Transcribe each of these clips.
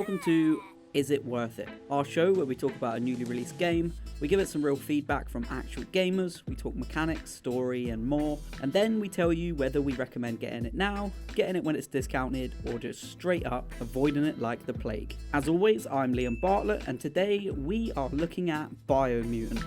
welcome to Is It Worth It? Our show where we talk about a newly released game, we give it some real feedback from actual gamers, we talk mechanics, story and more, and then we tell you whether we recommend getting it now, getting it when it's discounted, or just straight up avoiding it like the plague. As always, I'm Liam Bartlett, and today we are looking at Biomutant.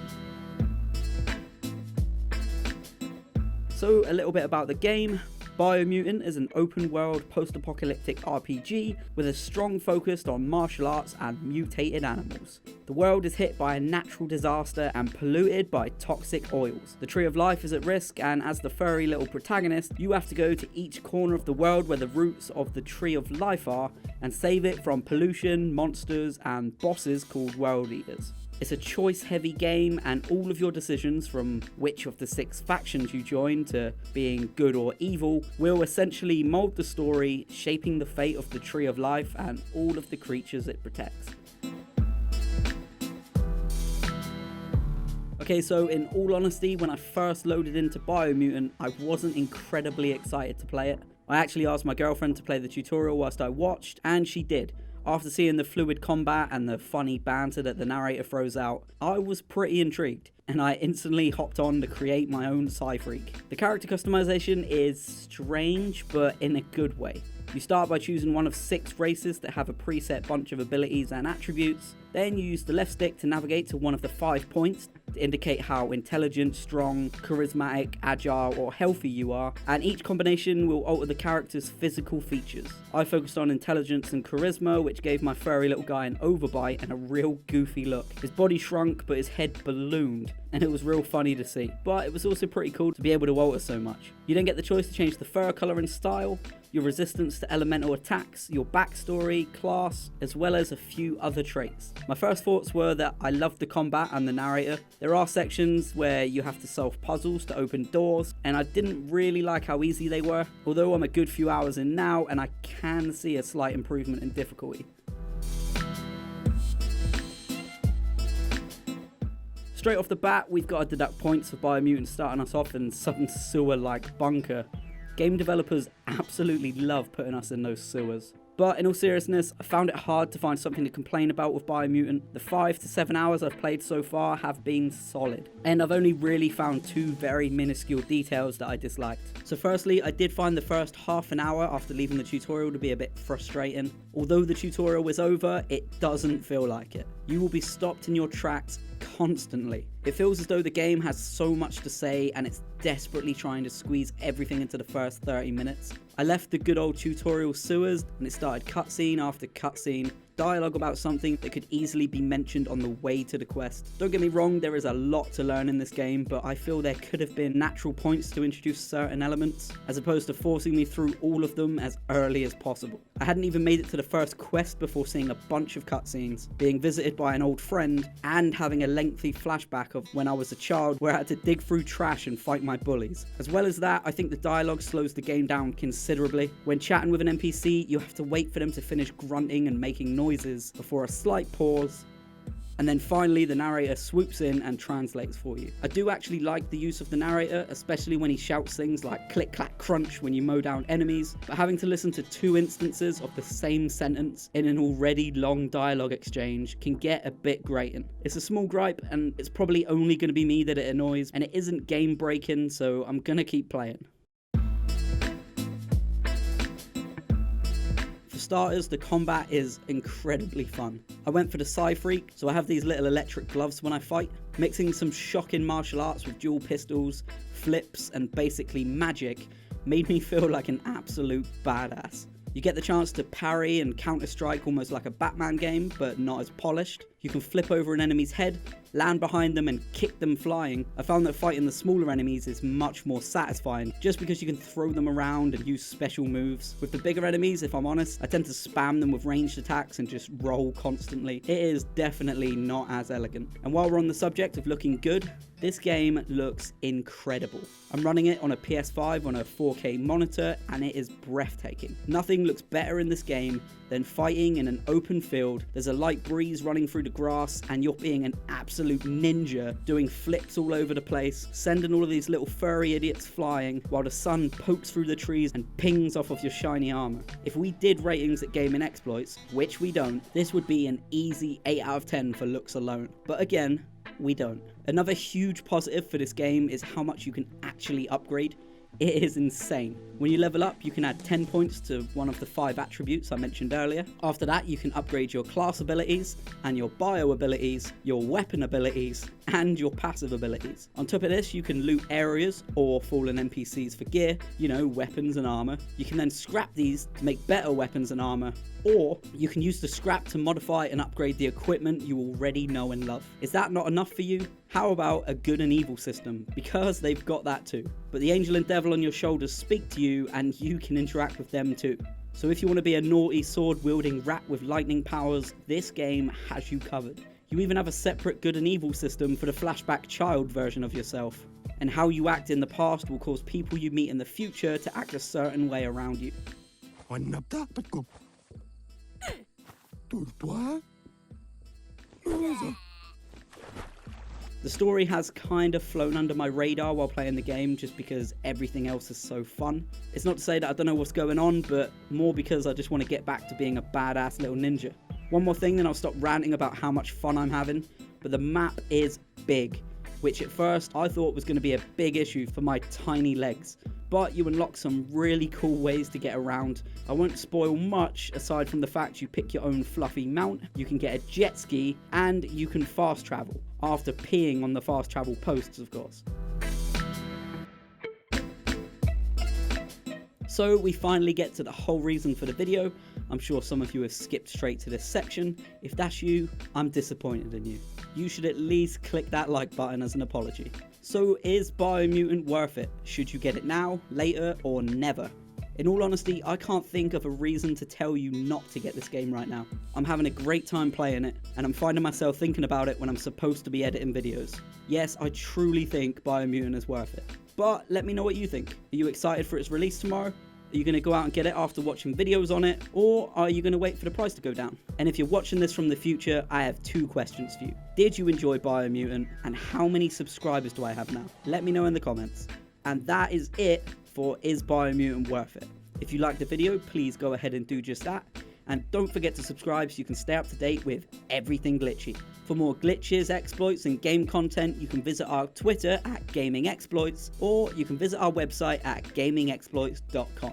So a little bit about the game. Biomutant is an open-world post-apocalyptic RPG with a strong focus on martial arts and mutated animals. The world is hit by a natural disaster and polluted by toxic oils. The Tree of Life is at risk, and as the furry little protagonist, you have to go to each corner of the world where the roots of the Tree of Life are and save it from pollution, monsters, and bosses called World Eaters. It's a choice-heavy game, and all of your decisions, from which of the 6 factions you join to being good or evil, will essentially mold the story, shaping the fate of the Tree of Life and all of the creatures it protects. Okay, so in all honesty, when I first loaded into Biomutant, I wasn't incredibly excited to play it. I actually asked my girlfriend to play the tutorial whilst I watched, and she did. After seeing the fluid combat and the funny banter that the narrator throws out, I was pretty intrigued, and I instantly hopped on to create my own Psy-Freak. The character customization is strange, but in a good way. You start by choosing one of 6 races that have a preset bunch of abilities and attributes. Then you use the left stick to navigate to one of the 5 points to indicate how intelligent, strong, charismatic, agile or healthy you are, and each combination will alter the character's physical features. I focused on intelligence and charisma, which gave my furry little guy an overbite and a real goofy look. His body shrunk but his head ballooned, and it was real funny to see, but it was also pretty cool to be able to alter so much. You then get the choice to change the fur colour and style, your resistance to elemental attacks, your backstory, class, as well as a few other traits. My first thoughts were that I loved the combat and the narrator. There are sections where you have to solve puzzles to open doors, and I didn't really like how easy they were, although I'm a good few hours in now and I can see a slight improvement in difficulty. Straight off the bat, we've got to deduct points for Biomutant starting us off in some sewer-like bunker. Game developers absolutely love putting us in those sewers. But in all seriousness, I found it hard to find something to complain about with Biomutant. The 5 to 7 hours I've played so far have been solid, and I've only really found 2 very minuscule details that I disliked. So firstly, I did find the first half an hour after leaving the tutorial to be a bit frustrating. Although the tutorial is over, it doesn't feel like it. You will be stopped in your tracks constantly. It feels as though the game has so much to say and it's desperately trying to squeeze everything into the first 30 minutes. I left the good old tutorial sewers and it started cutscene after cutscene, dialogue about something that could easily be mentioned on the way to the quest. Don't get me wrong, there is a lot to learn in this game, but I feel there could have been natural points to introduce certain elements, as opposed to forcing me through all of them as early as possible. I hadn't even made it to the first quest before seeing a bunch of cutscenes, being visited by an old friend, and having a lengthy flashback of when I was a child where I had to dig through trash and fight my bullies. As well as that, I think the dialogue slows the game down considerably. When chatting with an NPC, you have to wait for them to finish grunting and making noises before a slight pause, and then finally the narrator swoops in and translates for you. I do actually like the use of the narrator, especially when he shouts things like click clack crunch when you mow down enemies, but having to listen to 2 instances of the same sentence in an already long dialogue exchange can get a bit grating. It's a small gripe and it's probably only going to be me that it annoys, and it isn't game breaking, so I'm gonna keep playing. For starters, the combat is incredibly fun. I went for the Psy-Freak, so I have these little electric gloves when I fight. Mixing some shocking martial arts with dual pistols, flips, and basically magic made me feel like an absolute badass. You get the chance to parry and counter-strike almost like a Batman game, but not as polished. You can flip over an enemy's head, land behind them and kick them flying. I found that fighting the smaller enemies is much more satisfying, just because you can throw them around and use special moves. With the bigger enemies, if I'm honest, I tend to spam them with ranged attacks and just roll constantly. It is definitely not as elegant. And while we're on the subject of looking good, this game looks incredible. I'm running it on a PS5 on a 4K monitor and it is breathtaking. Nothing looks better in this game than fighting in an open field. There's a light breeze running through the the grass and you're being an absolute ninja, doing flips all over the place, sending all of these little furry idiots flying while the sun pokes through the trees and pings off of your shiny armor. If we did ratings at gaming exploits, which we don't, this would be an easy 8 out of 10 for looks alone. But again, we don't. Another huge positive for this game is how much you can actually upgrade. It is insane. When you level up, you can add 10 points to one of the 5 attributes I mentioned earlier. After that, you can upgrade your class abilities and your bio abilities, your weapon abilities, and your passive abilities. On top of this, you can loot areas or fallen NPCs for gear, you know, weapons and armor. You can then scrap these to make better weapons and armor, or you can use the scrap to modify and upgrade the equipment you already know and love. Is that not enough for you? How about a good and evil system? Because they've got that too. But the angel and devil on your shoulders speak to you and you can interact with them too. So if you want to be a naughty sword-wielding rat with lightning powers, this game has you covered. You even have a separate good and evil system for the flashback child version of yourself. And how you act in the past will cause people you meet in the future to act a certain way around you. The story has kind of flown under my radar while playing the game just because everything else is so fun. It's not to say that I don't know what's going on, but more because I just want to get back to being a badass little ninja. One more thing, then I'll stop ranting about how much fun I'm having, but the map is big, which at first I thought was going to be a big issue for my tiny legs. But you unlock some really cool ways to get around. I won't spoil much aside from the fact you pick your own fluffy mount, you can get a jet ski, and you can fast travel. After peeing on the fast travel posts, of course. So we finally get to the whole reason for the video. I'm sure some of you have skipped straight to this section. If that's you, I'm disappointed in you. You should at least click that like button as an apology. So is Biomutant worth it? Should you get it now, later, or never? In all honesty, I can't think of a reason to tell you not to get this game right now. I'm having a great time playing it, and I'm finding myself thinking about it when I'm supposed to be editing videos. Yes, I truly think Biomutant is worth it. But let me know what you think. Are you excited for its release tomorrow? Are you going to go out and get it after watching videos on it, or are you going to wait for the price to go down? And if you're watching this from the future, I have 2 questions for you. Did you enjoy Biomutant, and how many subscribers do I have now? Let me know in the comments. And that is it for Is Biomutant Worth It? If you liked the video, please go ahead and do just that. And don't forget to subscribe so you can stay up to date with everything glitchy. For more glitches, exploits, and game content, you can visit our Twitter at Gaming Exploits, or you can visit our website at gamingexploits.com.